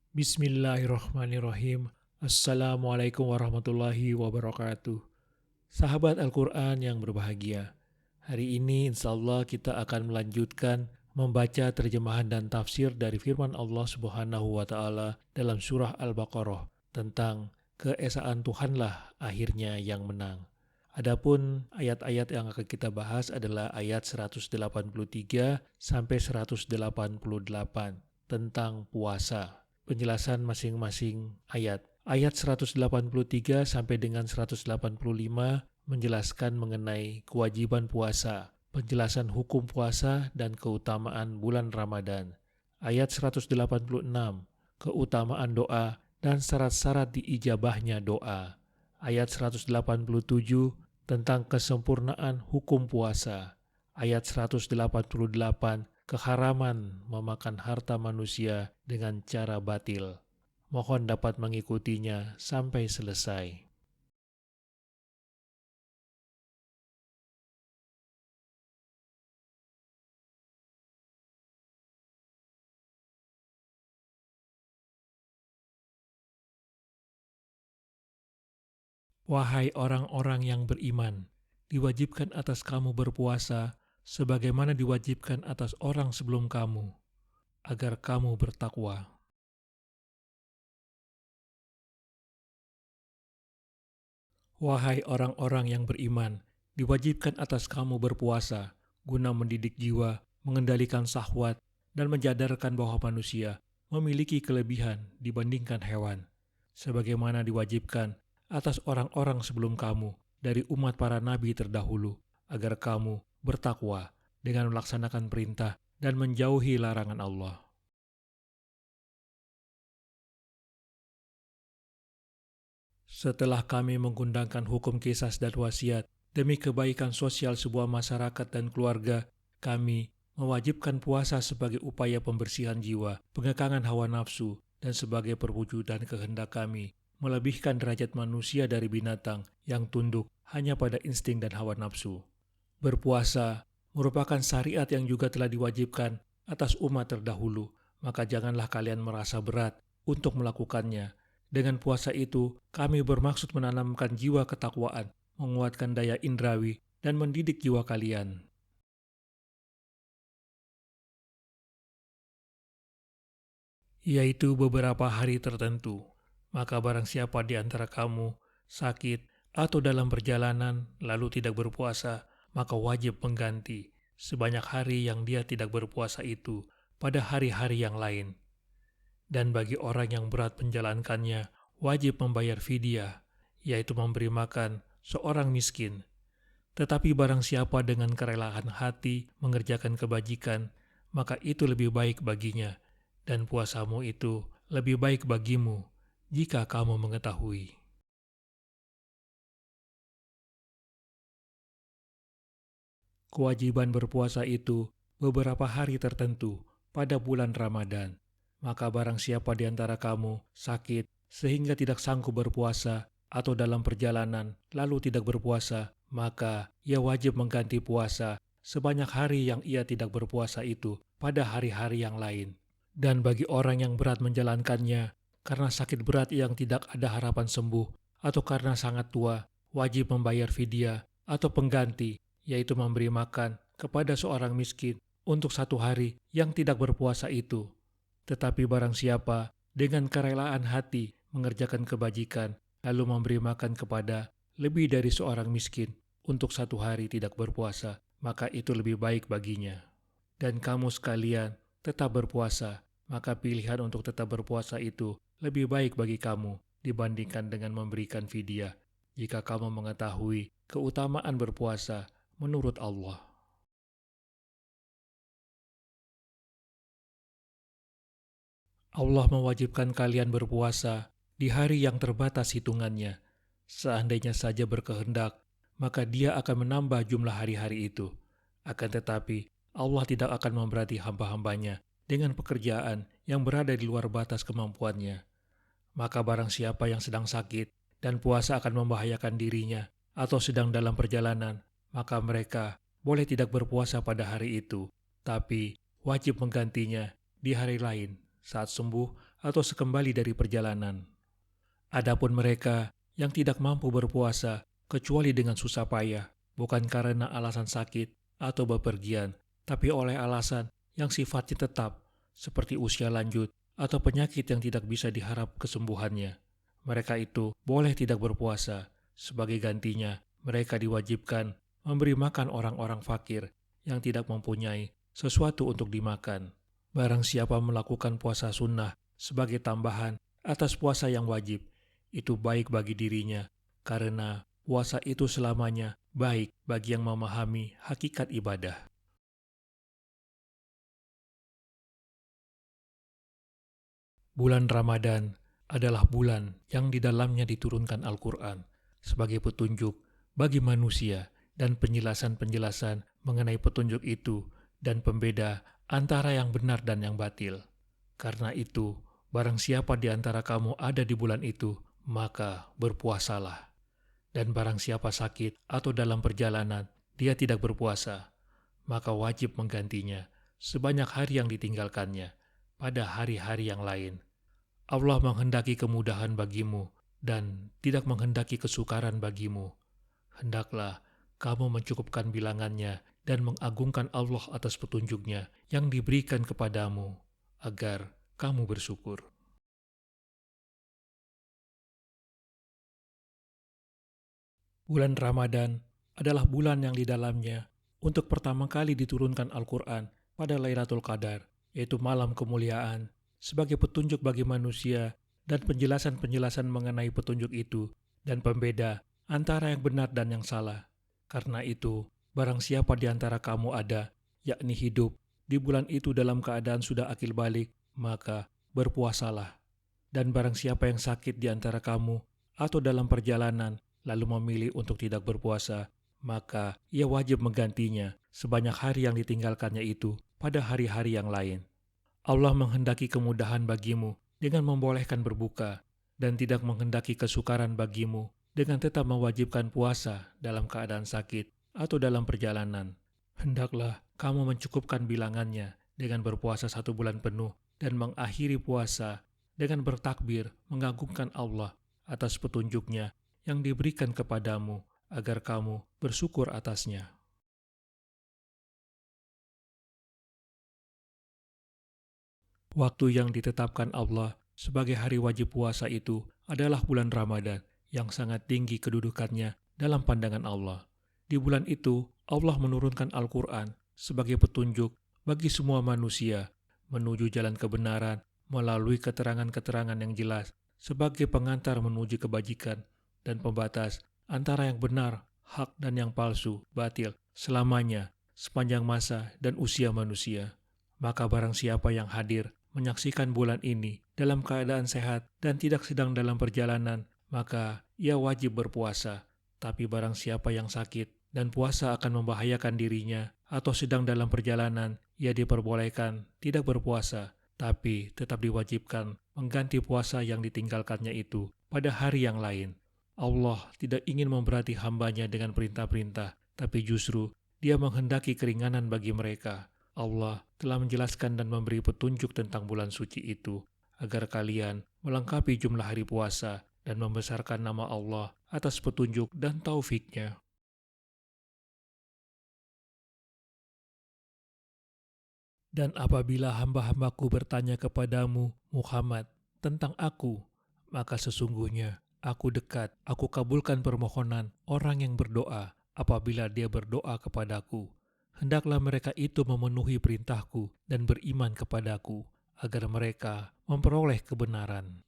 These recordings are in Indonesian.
Bismillahirrahmanirrahim. Assalamualaikum warahmatullahi wabarakatuh. Sahabat Al-Quran yang berbahagia, hari ini insya Allah kita akan melanjutkan membaca terjemahan dan tafsir dari firman Allah Subhanahu wa Ta'ala dalam surah Al-Baqarah tentang keesaan Tuhanlah akhirnya yang menang. Adapun ayat-ayat yang akan kita bahas adalah ayat 183 sampai 188 tentang puasa. Penjelasan masing-masing ayat. Ayat 183 sampai dengan 185 menjelaskan mengenai kewajiban puasa, penjelasan hukum puasa dan keutamaan bulan Ramadan. Ayat 186, keutamaan doa dan syarat-syarat diijabahnya doa. Ayat 187 tentang kesempurnaan hukum puasa. Ayat 188 keharaman memakan harta manusia dengan cara batil. Mohon dapat mengikutinya sampai selesai. Wahai orang-orang yang beriman, diwajibkan atas kamu berpuasa sebagaimana diwajibkan atas orang sebelum kamu, agar kamu bertakwa. Wahai orang-orang yang beriman, diwajibkan atas kamu berpuasa, guna mendidik jiwa, mengendalikan syahwat, dan menjadarkan bahwa manusia memiliki kelebihan dibandingkan hewan, sebagaimana diwajibkan atas orang-orang sebelum kamu dari umat para nabi terdahulu, agar kamu bertakwa dengan melaksanakan perintah dan menjauhi larangan Allah. Setelah kami mengundangkan hukum qisas dan wasiat demi kebaikan sosial sebuah masyarakat dan keluarga, kami mewajibkan puasa sebagai upaya pembersihan jiwa, pengekangan hawa nafsu, dan sebagai perwujudan kehendak kami melebihkan derajat manusia dari binatang yang tunduk hanya pada insting dan hawa nafsu. Berpuasa merupakan syariat yang juga telah diwajibkan atas umat terdahulu, maka janganlah kalian merasa berat untuk melakukannya. Dengan puasa itu, kami bermaksud menanamkan jiwa ketakwaan, menguatkan daya indrawi, dan mendidik jiwa kalian. Yaitu beberapa hari tertentu. Maka barang siapa di antara kamu sakit atau dalam perjalanan lalu tidak berpuasa, maka wajib mengganti sebanyak hari yang dia tidak berpuasa itu pada hari-hari yang lain. Dan bagi orang yang berat menjalankannya, wajib membayar fidyah, yaitu memberi makan seorang miskin. Tetapi barang siapa dengan kerelaan hati mengerjakan kebajikan, maka itu lebih baik baginya, dan puasamu itu lebih baik bagimu, jika kamu mengetahui. Kewajiban berpuasa itu beberapa hari tertentu pada bulan Ramadan. Maka barang siapa di antara kamu sakit sehingga tidak sanggup berpuasa atau dalam perjalanan lalu tidak berpuasa, maka ia wajib mengganti puasa sebanyak hari yang ia tidak berpuasa itu pada hari-hari yang lain. Dan bagi orang yang berat menjalankannya karena sakit berat yang tidak ada harapan sembuh atau karena sangat tua, wajib membayar fidyah atau pengganti, yaitu memberi makan kepada seorang miskin untuk satu hari yang tidak berpuasa itu. Tetapi barang siapa dengan kerelaan hati mengerjakan kebajikan, lalu memberi makan kepada lebih dari seorang miskin untuk satu hari tidak berpuasa, maka itu lebih baik baginya. Dan kamu sekalian tetap berpuasa, maka pilihan untuk tetap berpuasa itu lebih baik bagi kamu dibandingkan dengan memberikan fidyah, jika kamu mengetahui keutamaan berpuasa menurut Allah. Allah mewajibkan kalian berpuasa di hari yang terbatas hitungannya. Seandainya saja berkehendak, maka Dia akan menambah jumlah hari-hari itu. Akan tetapi, Allah tidak akan memberati hamba-hambanya dengan pekerjaan yang berada di luar batas kemampuannya. Maka barang siapa yang sedang sakit dan puasa akan membahayakan dirinya atau sedang dalam perjalanan, maka mereka boleh tidak berpuasa pada hari itu, tapi wajib menggantinya di hari lain saat sembuh atau sekembali dari perjalanan. Adapun mereka yang tidak mampu berpuasa kecuali dengan susah payah, bukan karena alasan sakit atau bepergian, tapi oleh alasan yang sifatnya tetap, seperti usia lanjut atau penyakit yang tidak bisa diharap kesembuhannya. Mereka itu boleh tidak berpuasa. Sebagai gantinya, mereka diwajibkan memberi makan orang-orang fakir yang tidak mempunyai sesuatu untuk dimakan. Barang siapa melakukan puasa sunnah sebagai tambahan atas puasa yang wajib, itu baik bagi dirinya, karena puasa itu selamanya baik bagi yang memahami hakikat ibadah. Bulan Ramadan adalah bulan yang di dalamnya diturunkan Al-Quran sebagai petunjuk bagi manusia dan penjelasan-penjelasan mengenai petunjuk itu dan pembeda antara yang benar dan yang batil. Karena itu, barang siapa di antara kamu ada di bulan itu, maka berpuasalah. Dan barang siapa sakit atau dalam perjalanan, dia tidak berpuasa, maka wajib menggantinya sebanyak hari yang ditinggalkannya pada hari-hari yang lain. Allah menghendaki kemudahan bagimu dan tidak menghendaki kesukaran bagimu. Hendaklah kamu mencukupkan bilangannya dan mengagungkan Allah atas petunjuknya yang diberikan kepadamu, agar kamu bersyukur. Bulan Ramadan adalah bulan yang di dalamnya untuk pertama kali diturunkan Al-Quran pada Lailatul Qadar, yaitu malam kemuliaan, sebagai petunjuk bagi manusia dan penjelasan-penjelasan mengenai petunjuk itu dan pembeda antara yang benar dan yang salah. Karena itu, barang siapa di antara kamu ada, yakni hidup, di bulan itu dalam keadaan sudah akil balik, maka berpuasalah. Dan barang siapa yang sakit di antara kamu atau dalam perjalanan, lalu memilih untuk tidak berpuasa, maka ia wajib menggantinya sebanyak hari yang ditinggalkannya itu pada hari-hari yang lain. Allah menghendaki kemudahan bagimu dengan membolehkan berbuka, dan tidak menghendaki kesukaran bagimu dengan tetap mewajibkan puasa dalam keadaan sakit atau dalam perjalanan. Hendaklah kamu mencukupkan bilangannya dengan berpuasa 1 bulan penuh dan mengakhiri puasa dengan bertakbir mengagungkan Allah atas petunjuknya yang diberikan kepadamu agar kamu bersyukur atasnya. Waktu yang ditetapkan Allah sebagai hari wajib puasa itu adalah bulan Ramadan yang sangat tinggi kedudukannya dalam pandangan Allah. Di bulan itu, Allah menurunkan Al-Quran sebagai petunjuk bagi semua manusia menuju jalan kebenaran melalui keterangan-keterangan yang jelas sebagai pengantar menuju kebajikan dan pembatas antara yang benar, hak dan yang palsu, batil, selamanya, sepanjang masa dan usia manusia. Maka barang siapa yang hadir menyaksikan bulan ini dalam keadaan sehat dan tidak sedang dalam perjalanan, maka ia wajib berpuasa. Tapi barang siapa yang sakit dan puasa akan membahayakan dirinya atau sedang dalam perjalanan, ia diperbolehkan tidak berpuasa, tapi tetap diwajibkan mengganti puasa yang ditinggalkannya itu pada hari yang lain. Allah tidak ingin memberati hambanya dengan perintah-perintah, tapi justru Dia menghendaki keringanan bagi mereka. Allah telah menjelaskan dan memberi petunjuk tentang bulan suci itu, agar kalian melengkapi jumlah hari puasa dan membesarkan nama Allah atas petunjuk dan taufiknya. Dan apabila hamba-hambaku bertanya kepadamu, Muhammad, tentang aku, maka sesungguhnya aku dekat, aku kabulkan permohonan orang yang berdoa apabila dia berdoa kepadaku. Hendaklah mereka itu memenuhi perintahku dan beriman kepadaku, agar mereka memperoleh kebenaran.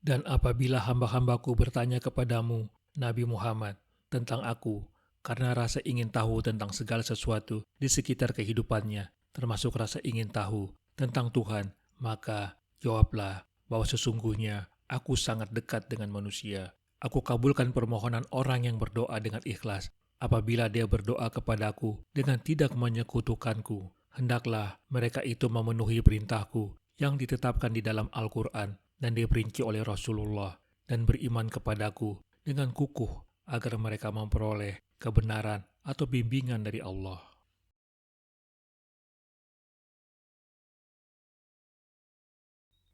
Dan apabila hamba-hambaku bertanya kepadamu, Nabi Muhammad, tentang aku, karena rasa ingin tahu tentang segala sesuatu di sekitar kehidupannya, termasuk rasa ingin tahu tentang Tuhan, maka jawablah bahwa sesungguhnya aku sangat dekat dengan manusia. Aku kabulkan permohonan orang yang berdoa dengan ikhlas. Apabila dia berdoa kepadaku dengan tidak menyekutukanku, hendaklah mereka itu memenuhi perintahku yang ditetapkan di dalam Al-Quran dan diperinci oleh Rasulullah, dan beriman kepadaku dengan kukuh agar mereka memperoleh kebenaran atau bimbingan dari Allah.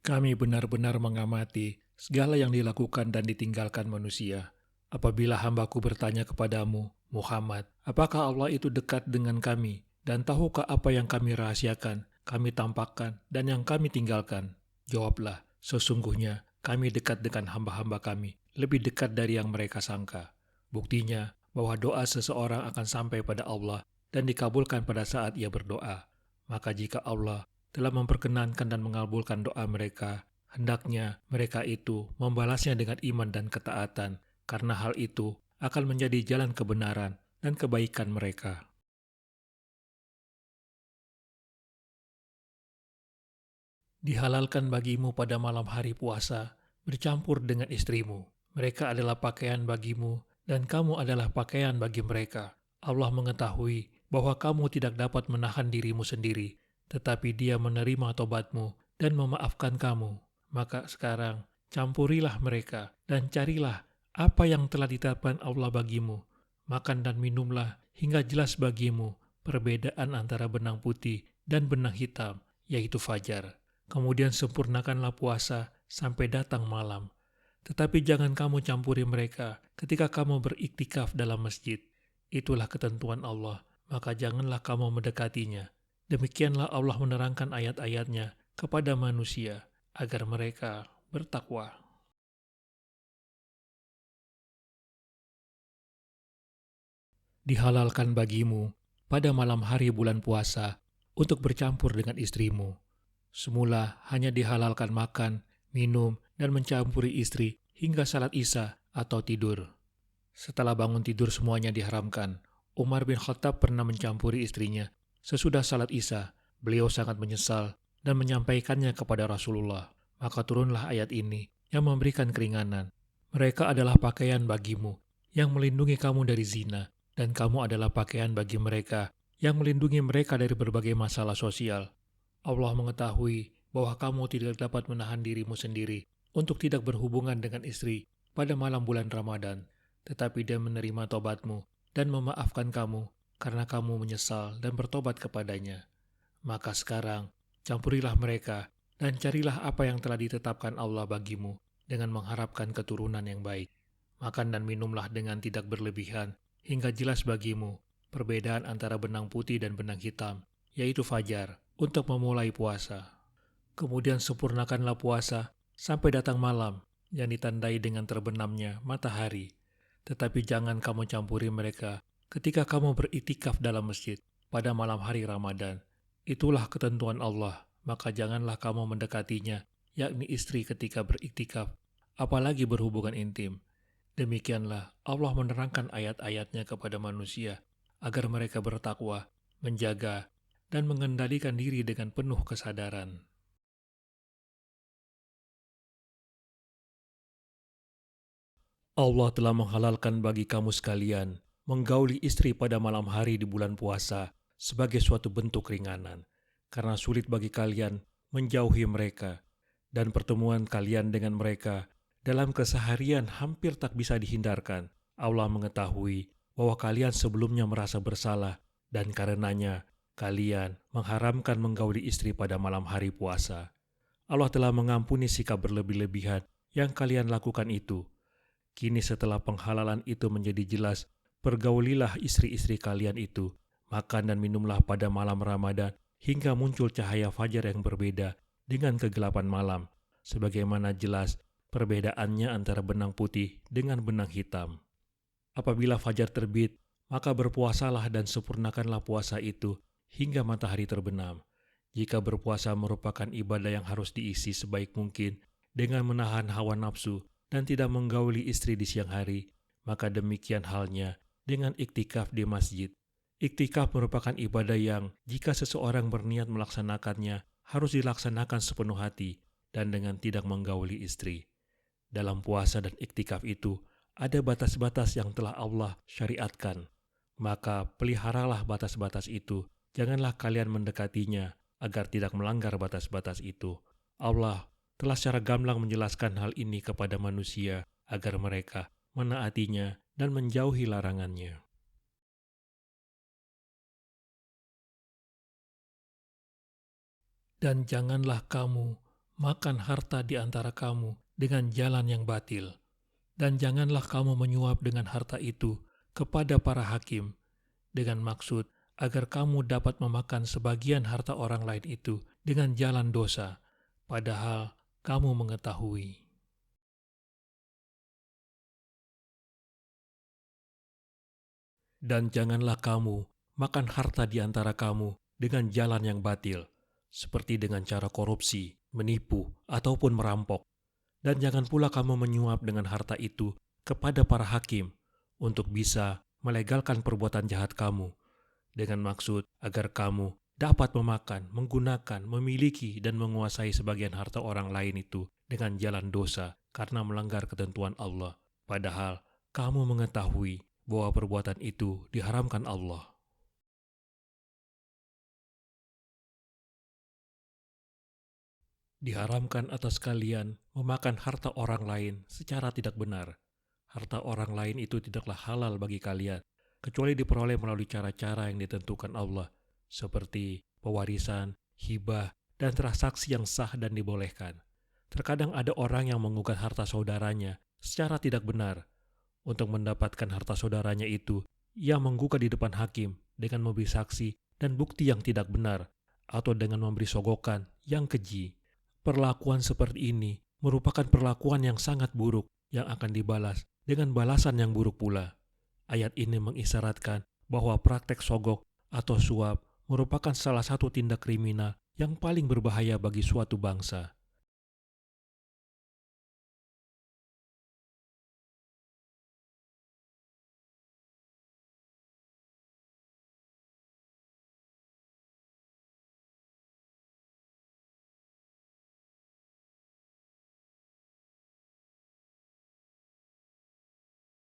Kami benar-benar mengamati segala yang dilakukan dan ditinggalkan manusia. Apabila hambaku bertanya kepadamu, Muhammad, apakah Allah itu dekat dengan kami? Dan tahukah apa yang kami rahasiakan, kami tampakkan, dan yang kami tinggalkan? Jawablah, sesungguhnya kami dekat dengan hamba-hamba kami, lebih dekat dari yang mereka sangka. Buktinya bahwa doa seseorang akan sampai pada Allah dan dikabulkan pada saat ia berdoa. Maka jika Allah telah memperkenankan dan mengabulkan doa mereka, hendaknya mereka itu membalasnya dengan iman dan ketaatan, karena hal itu akan menjadi jalan kebenaran dan kebaikan mereka. Dihalalkan bagimu pada malam hari puasa, bercampur dengan istrimu. Mereka adalah pakaian bagimu, dan kamu adalah pakaian bagi mereka. Allah mengetahui bahwa kamu tidak dapat menahan dirimu sendiri, tetapi Dia menerima tobatmu dan memaafkan kamu. Maka sekarang, campurilah mereka dan carilah apa yang telah ditetapkan Allah bagimu. Makan dan minumlah hingga jelas bagimu perbedaan antara benang putih dan benang hitam, yaitu fajar. Kemudian sempurnakanlah puasa sampai datang malam. Tetapi jangan kamu campuri mereka ketika kamu beriktikaf dalam masjid. Itulah ketentuan Allah, maka janganlah kamu mendekatinya. Demikianlah Allah menerangkan ayat-ayatnya kepada manusia, agar mereka bertakwa. Dihalalkan bagimu pada malam hari bulan puasa untuk bercampur dengan istrimu. Semula hanya dihalalkan makan, minum, dan mencampuri istri hingga salat Isya atau tidur. Setelah bangun tidur semuanya diharamkan. Umar bin Khattab pernah mencampuri istrinya. Sesudah salat Isya, beliau sangat menyesal dan menyampaikannya kepada Rasulullah. Maka turunlah ayat ini yang memberikan keringanan. Mereka adalah pakaian bagimu yang melindungi kamu dari zina, dan kamu adalah pakaian bagi mereka yang melindungi mereka dari berbagai masalah sosial. Allah mengetahui bahwa kamu tidak dapat menahan dirimu sendiri untuk tidak berhubungan dengan istri pada malam bulan Ramadan, tetapi Dia menerima tobatmu dan memaafkan kamu karena kamu menyesal dan bertobat kepadanya. Maka sekarang, campurilah mereka dan carilah apa yang telah ditetapkan Allah bagimu dengan mengharapkan keturunan yang baik. Makan dan minumlah dengan tidak berlebihan hingga jelas bagimu perbedaan antara benang putih dan benang hitam, yaitu fajar, untuk memulai puasa. Kemudian sempurnakanlah puasa sampai datang malam yang ditandai dengan terbenamnya matahari. Tetapi jangan kamu campuri mereka ketika kamu beriktikaf dalam masjid pada malam hari Ramadan. Itulah ketentuan Allah, maka janganlah kamu mendekatinya, yakni istri ketika beriktikaf, apalagi berhubungan intim. Demikianlah Allah menerangkan ayat-ayatnya kepada manusia, agar mereka bertakwa, menjaga, dan mengendalikan diri dengan penuh kesadaran. Allah telah menghalalkan bagi kamu sekalian menggauli istri pada malam hari di bulan puasa sebagai suatu bentuk ringanan, karena sulit bagi kalian menjauhi mereka, dan pertemuan kalian dengan mereka dalam keseharian hampir tak bisa dihindarkan. Allah mengetahui bahwa kalian sebelumnya merasa bersalah, dan karenanya kalian mengharamkan menggauli istri pada malam hari puasa. Allah telah mengampuni sikap berlebih-lebihan yang kalian lakukan itu. Kini setelah penghalalan itu menjadi jelas, pergaulilah istri-istri kalian itu, makan dan minumlah pada malam Ramadan, hingga muncul cahaya fajar yang berbeda dengan kegelapan malam, sebagaimana jelas perbedaannya antara benang putih dengan benang hitam. Apabila fajar terbit, maka berpuasalah dan sempurnakanlah puasa itu hingga matahari terbenam. Jika berpuasa merupakan ibadah yang harus diisi sebaik mungkin dengan menahan hawa nafsu dan tidak menggauli istri di siang hari, maka demikian halnya dengan iktikaf di masjid. Iktikaf merupakan ibadah yang jika seseorang berniat melaksanakannya harus dilaksanakan sepenuh hati dan dengan tidak menggauli istri. Dalam puasa dan iktikaf itu ada batas-batas yang telah Allah syariatkan. Maka peliharalah batas-batas itu, janganlah kalian mendekatinya agar tidak melanggar batas-batas itu. Allah telah secara gamblang menjelaskan hal ini kepada manusia agar mereka menaatinya dan menjauhi larangannya. Dan janganlah kamu makan harta di antara kamu dengan jalan yang batil. Dan janganlah kamu menyuap dengan harta itu kepada para hakim, dengan maksud agar kamu dapat memakan sebagian harta orang lain itu dengan jalan dosa, padahal kamu mengetahui. Dan janganlah kamu makan harta di antara kamu dengan jalan yang batil, seperti dengan cara korupsi, menipu, ataupun merampok. Dan jangan pula kamu menyuap dengan harta itu kepada para hakim untuk bisa melegalkan perbuatan jahat kamu, dengan maksud agar kamu dapat memakan, menggunakan, memiliki, dan menguasai sebagian harta orang lain itu dengan jalan dosa karena melanggar ketentuan Allah. Padahal kamu mengetahui bahwa perbuatan itu diharamkan Allah. Diharamkan atas kalian memakan harta orang lain secara tidak benar. Harta orang lain itu tidaklah halal bagi kalian, kecuali diperoleh melalui cara-cara yang ditentukan Allah, seperti pewarisan, hibah, dan transaksi yang sah dan dibolehkan. Terkadang ada orang yang menggugat harta saudaranya secara tidak benar. Untuk mendapatkan harta saudaranya itu, ia menggugat di depan hakim dengan memberi saksi dan bukti yang tidak benar, atau dengan memberi sogokan yang keji. Perlakuan seperti ini merupakan perlakuan yang sangat buruk yang akan dibalas dengan balasan yang buruk pula. Ayat ini mengisyaratkan bahwa praktek sogok atau suap merupakan salah satu tindak kriminal yang paling berbahaya bagi suatu bangsa.